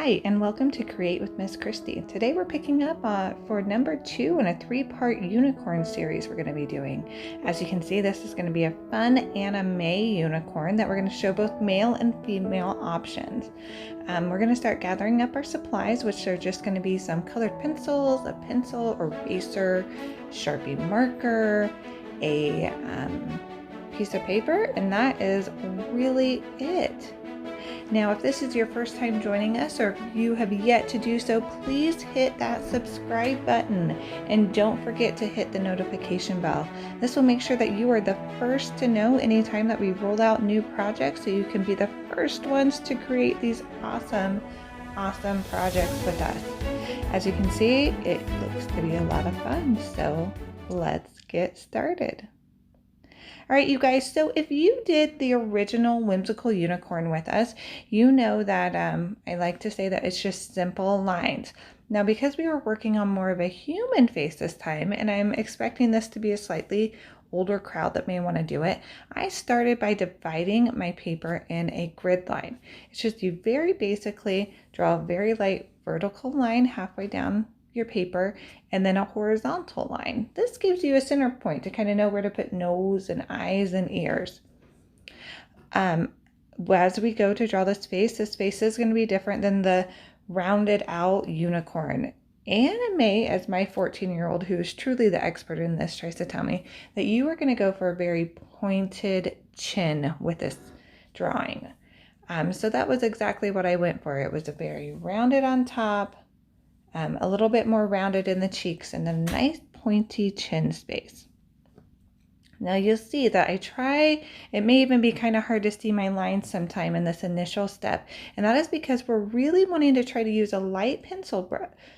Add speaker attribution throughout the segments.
Speaker 1: Hi, and welcome to Create with Miss Cristy. Today we're picking up for number 2 in a 3-part unicorn series we're going to be doing. As you can see, this is going to be a fun anime unicorn that we're going to show both male and female options. We're going to start gathering up our supplies, which are just going to be some colored pencils, a pencil, eraser, Sharpie marker, a piece of paper, and that is really it. Now, if this is your first time joining us or if you have yet to do so, please hit that subscribe button and don't forget to hit the notification bell. This will make sure that you are the first to know anytime that we roll out new projects, so you can be the first ones to create these awesome projects with us. As you can see, it looks to be a lot of fun, so let's get started. All right, you guys, so if you did the original whimsical unicorn with us, you know that I like to say that it's just simple lines. Now, because we were working on more of a human face this time, and I'm expecting this to be a slightly older crowd that may want to do it, I started by dividing my paper in a grid line. It's just you very basically draw a very light vertical line halfway down your paper and then a horizontal line. This gives you a center point to kind of know where to put nose and eyes and ears. As we go to draw this face is going to be different than the rounded out unicorn. Anime, as my 14-year-old who is truly the expert in this tries to tell me, that you are going to go for a very pointed chin with this drawing. So that was exactly what I went for. It was a very rounded on top, a little bit more rounded in the cheeks, and a nice pointy chin space. Now you'll see that it may even be kind of hard to see my lines sometime in this initial step, and that is because we're really wanting to try to use a light pencil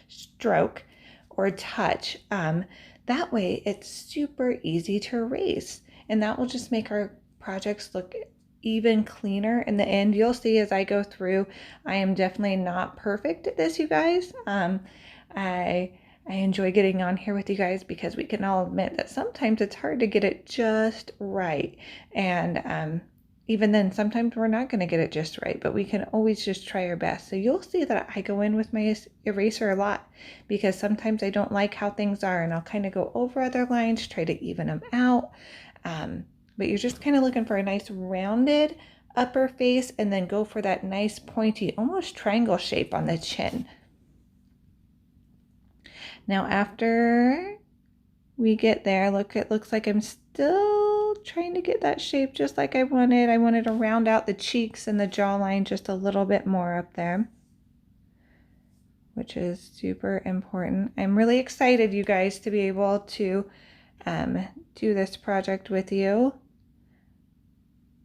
Speaker 1: stroke or touch. That way it's super easy to erase, and that will just make our projects look even cleaner in the end. You'll see as I go through, I am definitely not perfect at this, you guys. I enjoy getting on here with you guys because we can all admit that sometimes it's hard to get it just right. And even then, sometimes we're not going to get it just right, but we can always just try our best. So you'll see that I go in with my eraser a lot because sometimes I don't like how things are, and I'll kind of go over other lines, try to even them out. But you're just kind of looking for a nice rounded upper face and then go for that nice pointy, almost triangle shape on the chin. Now after we get there, look, it looks like I'm still trying to get that shape just like I wanted. I wanted to round out the cheeks and the jawline just a little bit more up there, which is super important. I'm really excited, you guys, to be able to do this project with you.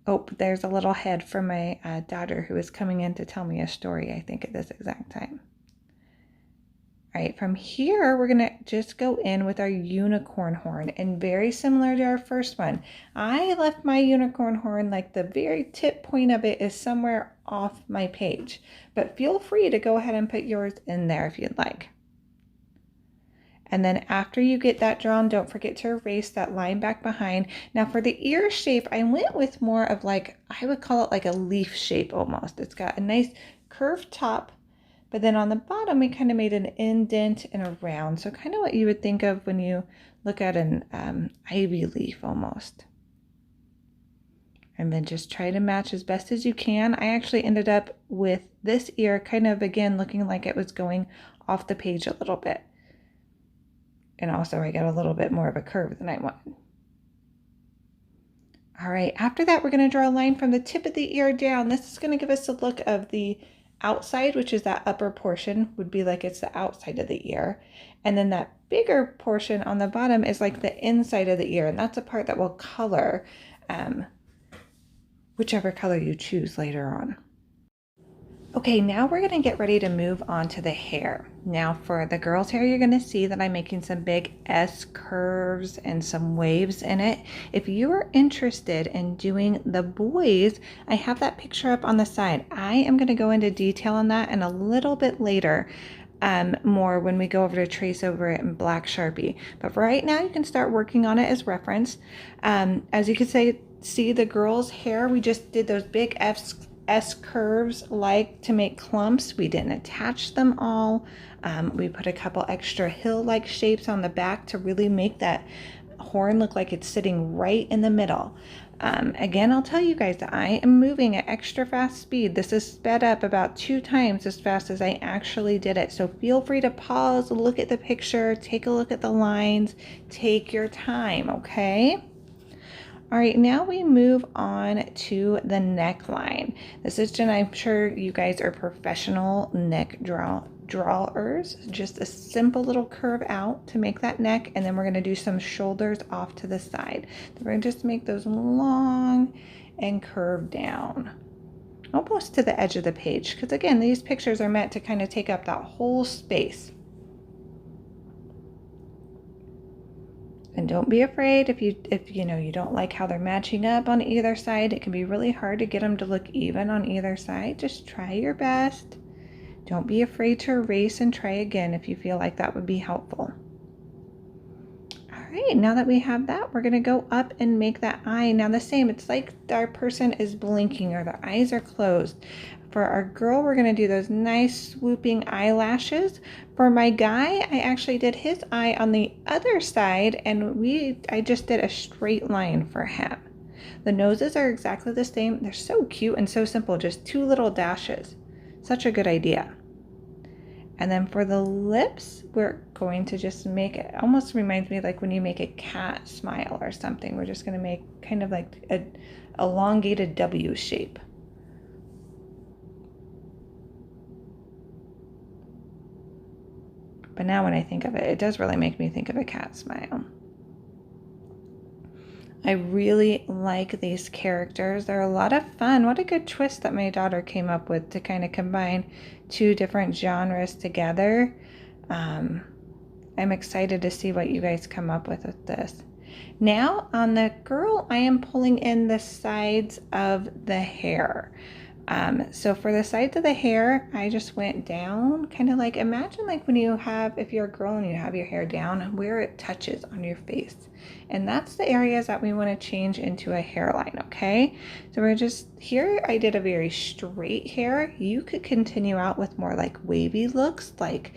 Speaker 1: Oh, there's a little head from my daughter who is coming in to tell me a story, I think, at this exact time. All right, from here, we're going to just go in with our unicorn horn, and very similar to our first one. I left my unicorn horn, like the very tip point of it is somewhere off my page, but feel free to go ahead and put yours in there if you'd like. And then after you get that drawn, don't forget to erase that line back behind. Now for the ear shape, I went with more of like, I would call it like a leaf shape almost. It's got a nice curved top, but then on the bottom, we kind of made an indent and a round. So kind of what you would think of when you look at an ivy leaf almost. And then just try to match as best as you can. I actually ended up with this ear kind of, again, looking like it was going off the page a little bit. And also I got a little bit more of a curve than I wanted. All right, after that, we're going to draw a line from the tip of the ear down. This is going to give us a look of the outside, which is that upper portion, would be like it's the outside of the ear. And then that bigger portion on the bottom is like the inside of the ear. And that's a part that will color whichever color you choose later on. Okay, now we're going to get ready to move on to the hair. Now for the girl's hair, you're going to see that I'm making some big S curves and some waves in it. If you are interested in doing the boys, I have that picture up on the side. I am going to go into detail on that and a little bit later, more when we go over to trace over it in black Sharpie. But for right now, you can start working on it as reference. As you can see the girl's hair, we just did those big S curves like to make clumps. We didn't attach them all. We put a couple extra hill-like shapes on the back to really make that horn look like it's sitting right in the middle. Again, I'll tell you guys that I am moving at extra fast speed. This is sped up about 2 times as fast as I actually did it. So feel free to pause, look at the picture, take a look at the lines, take your time, okay? All right, now we move on to the neckline. This is Jen. I'm sure you guys are professional neck drawers. Just a simple little curve out to make that neck, and then we're going to do some shoulders off to the side. We're going to just make those long and curve down, almost to the edge of the page, because again, these pictures are meant to kind of take up that whole space. And don't be afraid if you know you don't like how they're matching up on either side. It can be really hard to get them to look even on either side. Just try your best. Don't be afraid to erase and try again if you feel like that would be helpful. All right, now that we have that, we're going to go up and make that eye. Now the same, it's like our person is blinking or their eyes are closed. For our girl, we're going to do those nice swooping eyelashes. For my guy, I actually did his eye on the other side, and I just did a straight line for him. The noses are exactly the same. They're so cute and so simple, just 2 little dashes. Such a good idea. And then for the lips, we're going to just make it, almost reminds me like when you make a cat smile or something. We're just going to make kind of like a elongated W shape. But now when I think of it, it does really make me think of a cat smile. I really like these characters. They're a lot of fun. What a good twist that my daughter came up with to kind of combine 2 different genres together. I'm excited to see what you guys come up with this. Now on the girl, I am pulling in the sides of the hair. So for the sides of the hair, I just went down, kind of like, imagine like when you have, if you're a girl and you have your hair down, where it touches on your face. And that's the areas that we want to change into a hairline, okay? So we're just, here I did a very straight hair. You could continue out with more like wavy looks, like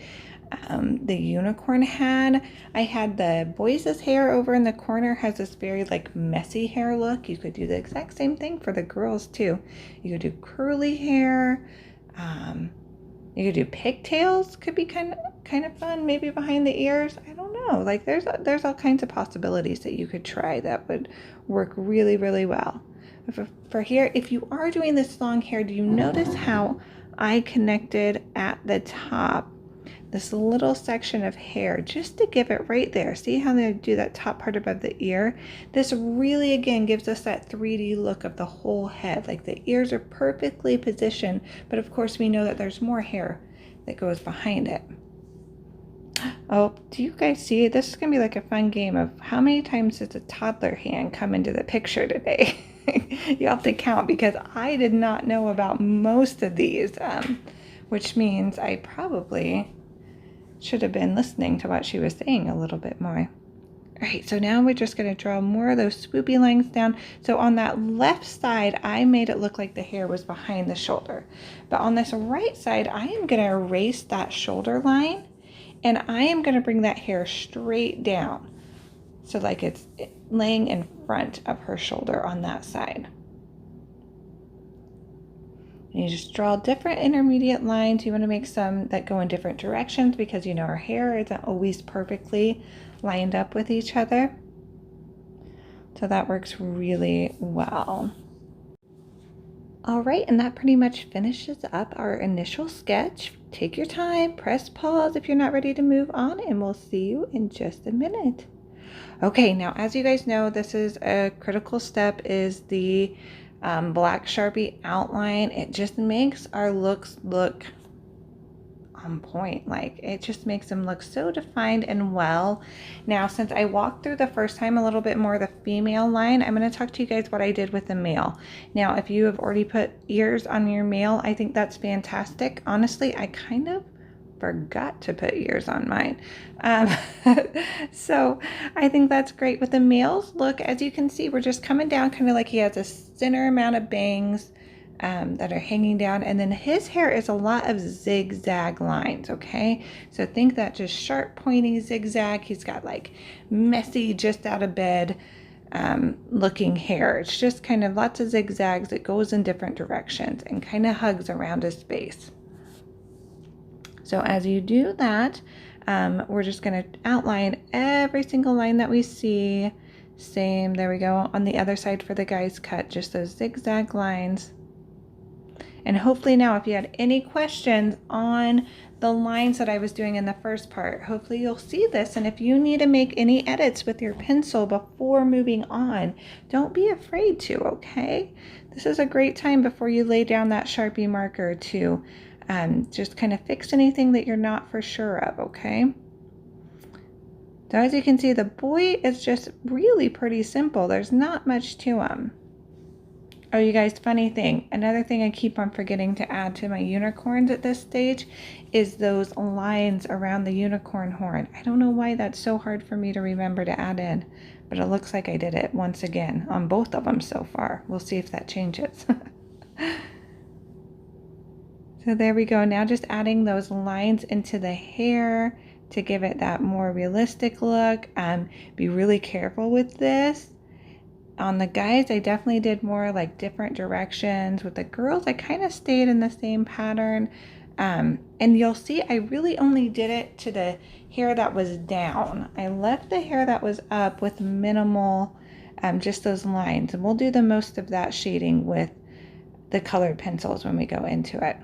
Speaker 1: the unicorn had. I had the boys' hair over in the corner has this very like messy hair look. You could do the exact same thing for the girls too. You could do curly hair. You could do pigtails. Could be kind of fun. Maybe behind the ears. I don't know. Like there's all kinds of possibilities that you could try that would work really, really well. For here, if you are doing this long hair, do you notice how I connected at the top this little section of hair just to give it right there? See how they do that top part above the ear? This really, again, gives us that 3D look of the whole head. Like the ears are perfectly positioned, but of course we know that there's more hair that goes behind it. Oh, do you guys see? This is going to be like a fun game of how many times does a toddler hand come into the picture today? You have to count because I did not know about most of these, which means I probably should have been listening to what she was saying a little bit more. All right, so now we're just going to draw more of those swoopy lines down. So on that left side, I made it look like the hair was behind the shoulder. But on this right side, I am going to erase that shoulder line, and I am going to bring that hair straight down. So like it's laying in front of her shoulder on that side. And you just draw different intermediate lines. You want to make some that go in different directions because you know our hair isn't always perfectly lined up with each other. So that works really well. All right, and that pretty much finishes up our initial sketch. Take your time, press pause if you're not ready to move on, and we'll see you in just a minute. Okay, now as you guys know, this is a critical step, is the black Sharpie outline. It just makes our looks look on point. Like it just makes them look so defined and well. Now, since I walked through the first time a little bit more the female line, I'm going to talk to you guys what I did with the male. Now, if you have already put ears on your male, I think that's fantastic. Honestly, I kind of forgot to put ears on mine. So I think that's great. With the males, look, as you can see, we're just coming down kind of like he has a thinner amount of bangs. that are hanging down. And then his hair is a lot of zigzag lines, okay? So think that just sharp, pointy zigzag. He's got like messy, just out of bed looking hair. It's just kind of lots of zigzags. It goes in different directions and kind of hugs around his face. So as you do that, we're just going to outline every single line that we see. Same, there we go, on the other side for the guy's cut, just those zigzag lines. And hopefully now, if you had any questions on the lines that I was doing in the first part, hopefully you'll see this. And if you need to make any edits with your pencil before moving on, don't be afraid to, okay? This is a great time before you lay down that Sharpie marker to just kind of fix anything that you're not for sure of, okay? So as you can see, the boy is just really pretty simple. There's not much to him. Oh, you guys, funny thing. Another thing I keep on forgetting to add to my unicorns at this stage is those lines around the unicorn horn. I don't know why that's so hard for me to remember to add in, but it looks like I did it once again on both of them so far. We'll see if that changes. So there we go. Now just adding those lines into the hair to give it that more realistic look. Be really careful with this. On the guys, I definitely did more like different directions. With the girls, I kind of stayed in the same pattern. And you'll see I really only did it to the hair that was down. I left the hair that was up with minimal, just those lines. And we'll do the most of that shading with the colored pencils when we go into it.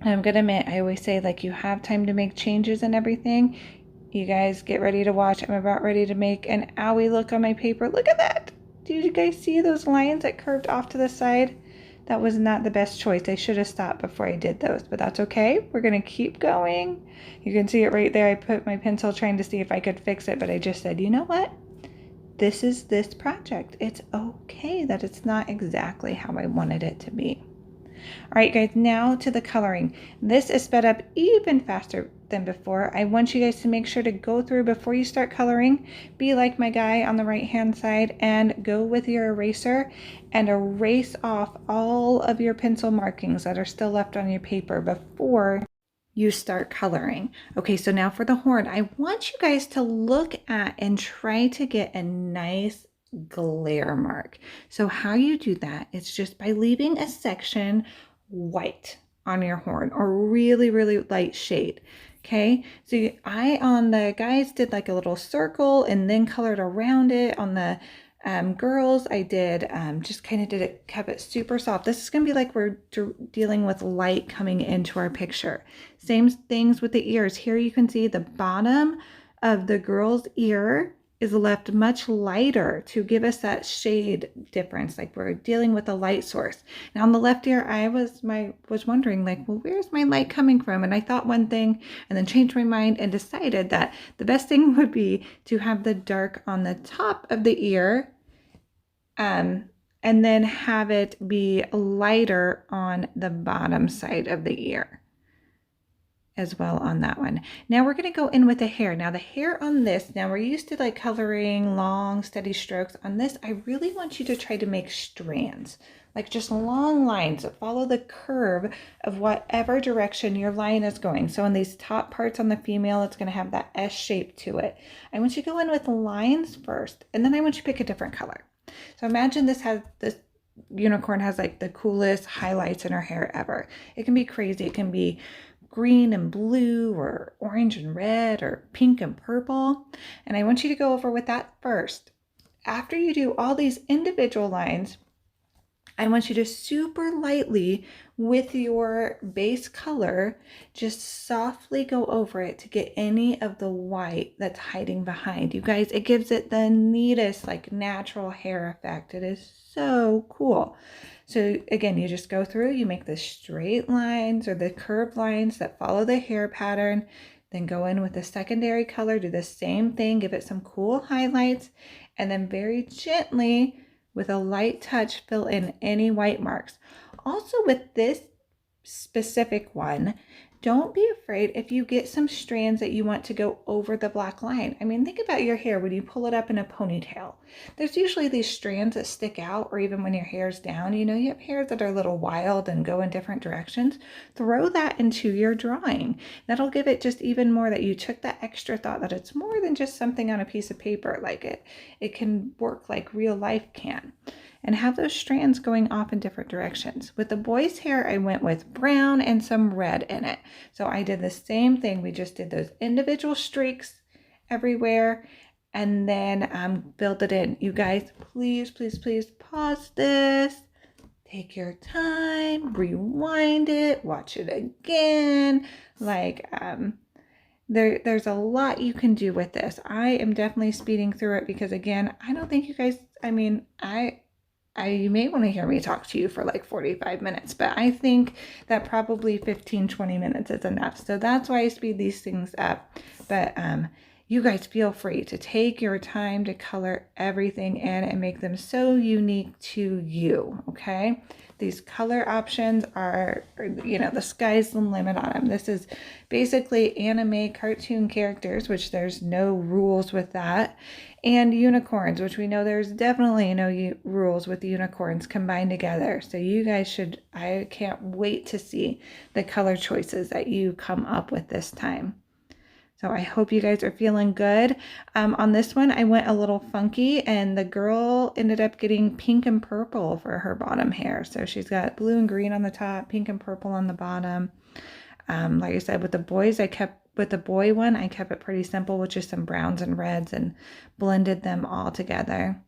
Speaker 1: I'm gonna admit, I always say, like, you have time to make changes and everything. You guys get ready to watch. I'm about ready to make an owie look on my paper. Look at that. Did you guys see those lines that curved off to the side? That was not the best choice. I should have stopped before I did those, but that's okay. We're gonna keep going. You can see it right there. I put my pencil trying to see if I could fix it, but I just said, you know what? This is this project. It's okay that it's not exactly how I wanted it to be. All right, guys, now to the coloring. This is sped up even faster than before. I want you guys to make sure to go through before you start coloring. Be like my guy on the right hand side and go with your eraser and erase off all of your pencil markings that are still left on your paper before you start coloring. Okay, so now for the horn, I want you guys to look at and try to get a nice glare mark. So how you do that, it's just by leaving a section white on your horn or really, really light shade. Okay, so I on the guys did like a little circle and then colored around it. On the girls, I did just kind of did it, kept it super soft. This is gonna be like we're dealing with light coming into our picture. Same things with the ears. Here you can see the bottom of the girl's ear is left much lighter to give us that shade difference, like we're dealing with a light source. Now on the left ear, I was wondering, like, well, where's my light coming from? And I thought one thing and then changed my mind and decided that the best thing would be to have the dark on the top of the ear and then have it be lighter on the bottom side of the ear as well on that one. Now we're going to go in with the hair. Now the hair on this, now we're used to like coloring long steady strokes. On this, I really want you to try to make strands, like just long lines that follow the curve of whatever direction your line is going. So in these top parts on the female, it's going to have that S shape to it. I want you to go in with lines first, and then I want you to pick a different color. So imagine this unicorn has like the coolest highlights in her hair ever. It can be crazy. It can be green and blue or orange and red or pink and purple. And I want you to go over with that first. After you do all these individual lines, I want you to super lightly with your base color, just softly go over it to get any of the white that's hiding behind. You guys, it gives it the neatest, like natural hair effect. It is so cool. So again, you just go through, you make the straight lines or the curved lines that follow the hair pattern, then go in with the secondary color, do the same thing, give it some cool highlights, and then very gently with a light touch, fill in any white marks. Also with this specific one, don't be afraid if you get some strands that you want to go over the black line. I mean, think about your hair when you pull it up in a ponytail. There's usually these strands that stick out, or even when your hair's down, you know, you have hairs that are a little wild and go in different directions. Throw that into your drawing. That'll give it just even more that you took that extra thought that it's more than just something on a piece of paper. Like it can work like real life can. And have those strands going off in different directions. With the boy's hair, I went with brown and some red in it. So I did the same thing. We just did those individual streaks everywhere and then filled it in. You guys, please, please, please pause this. Take your time, rewind it, watch it again. Like, there's a lot you can do with this. I am definitely speeding through it because, again, I don't think you guys, I mean, you may want to hear me talk to you for like 45 minutes, but I think that probably 15, 20 minutes is enough. So that's why I speed these things up. But you guys feel free to take your time to color everything in and make them so unique to you, okay? These color options are, you know, the sky's the limit on them. This is basically anime cartoon characters, which there's no rules with that, and unicorns, which we know there's definitely no rules with unicorns combined together. So you guys should, I can't wait to see the color choices that you come up with this time. So I hope you guys are feeling good. On this one, I went a little funky and the girl ended up getting pink and purple for her bottom hair. So she's got blue and green on the top, pink and purple on the bottom. Like I said, with the boys, with the boy one, I kept it pretty simple with just some browns and reds and blended them all together.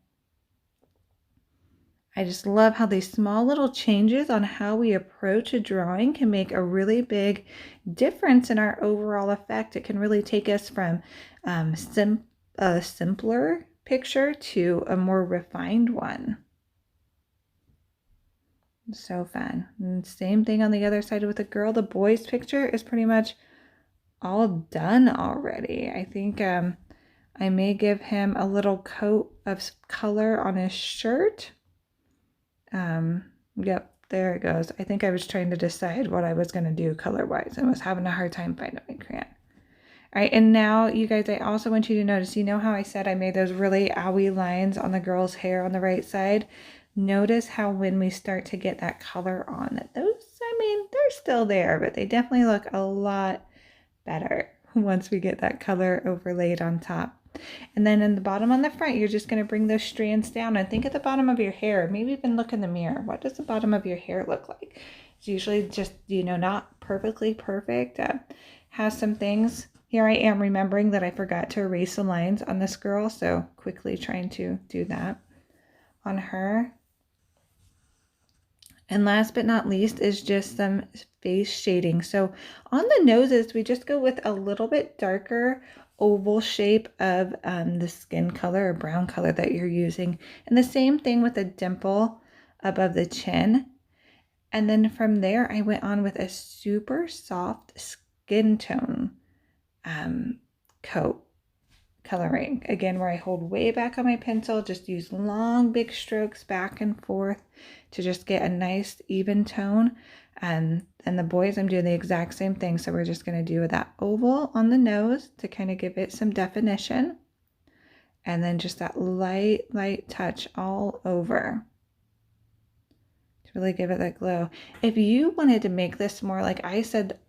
Speaker 1: I just love how these small little changes on how we approach a drawing can make a really big difference in our overall effect. It can really take us from a simpler picture to a more refined one. So fun. And same thing on the other side with the girl. The boy's picture is pretty much all done already. I think I may give him a little coat of color on his shirt. Yep, there it goes. I think I was trying to decide what I was going to do color-wise and was having a hard time finding my crayon. All right, and now, you guys, I also want you to notice, you know how I said I made those really owie lines on the girl's hair on the right side? Notice how when we start to get that color on, that those, I mean, they're still there, but they definitely look a lot better once we get that color overlaid on top. And then in the bottom on the front, you're just going to bring those strands down and think at the bottom of your hair. Maybe even look in the mirror. What does the bottom of your hair look like? It's usually just, you know, not perfectly perfect. Has some things. Here I am remembering that I forgot to erase the lines on this girl. So quickly trying to do that on her. And last but not least is just some face shading. So on the noses, we just go with a little bit darker oval shape of the skin color or brown color that you're using. And the same thing with a dimple above the chin. And then from there, I went on with a super soft skin tone coat coloring. Again, where I hold way back on my pencil, just use long, big strokes back and forth to just get a nice even tone. And the boys, I'm doing the exact same thing. So we're just going to do that oval on the nose to kind of give it some definition. And then just that light touch all over to really give it that glow. If you wanted to make this more, like I said,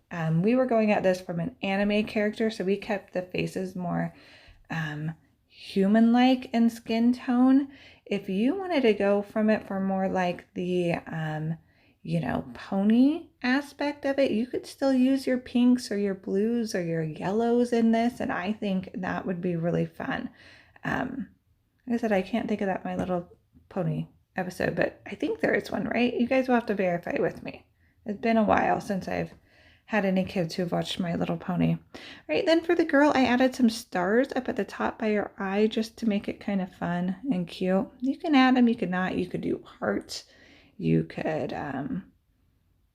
Speaker 1: we were going at this from an anime character. So we kept the faces more human-like in skin tone. If you wanted to go from it for more like the you know, pony aspect of it, you could still use your pinks or your blues or your yellows in this, and I think that would be really fun. Like I said, I can't think of that My Little Pony episode, but I think there is one, right? You guys will have to verify with me. It's been a while since I've had any kids who've watched My Little Pony. All right, then for the girl, I added some stars up at the top by her eye just to make it kind of fun and cute. You can add them, you could not. You could do hearts. You could,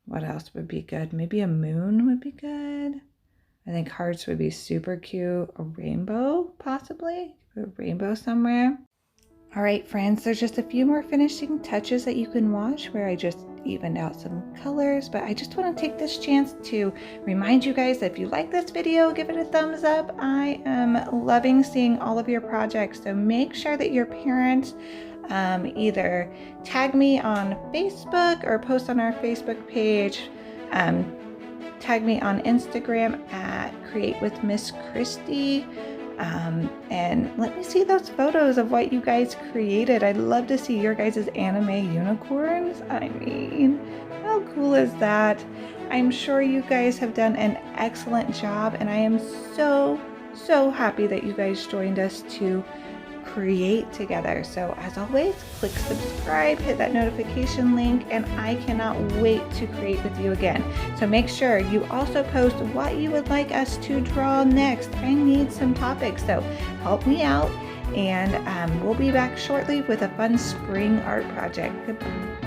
Speaker 1: what else would be good? Maybe a moon would be good. I think hearts would be super cute. A rainbow, possibly. Put a rainbow somewhere. All right, friends, there's just a few more finishing touches that you can watch where I just evened out some colors, but I just want to take this chance to remind you guys that if you like this video, give it a thumbs up. I am loving seeing all of your projects, so make sure that your parents either tag me on Facebook or post on our Facebook page. Tag me on Instagram at Create with Miss Cristy. And let me see those photos of what you guys created. I'd love to see your guys' anime unicorns. I mean, how cool is that? I'm sure you guys have done an excellent job, and I am so happy that you guys joined us to create together. So as always, click subscribe, hit that notification link, and I cannot wait to create with you again. So make sure you also post what you would like us to draw next. I need some topics, so help me out, and we'll be back shortly with a fun spring art project. Goodbye.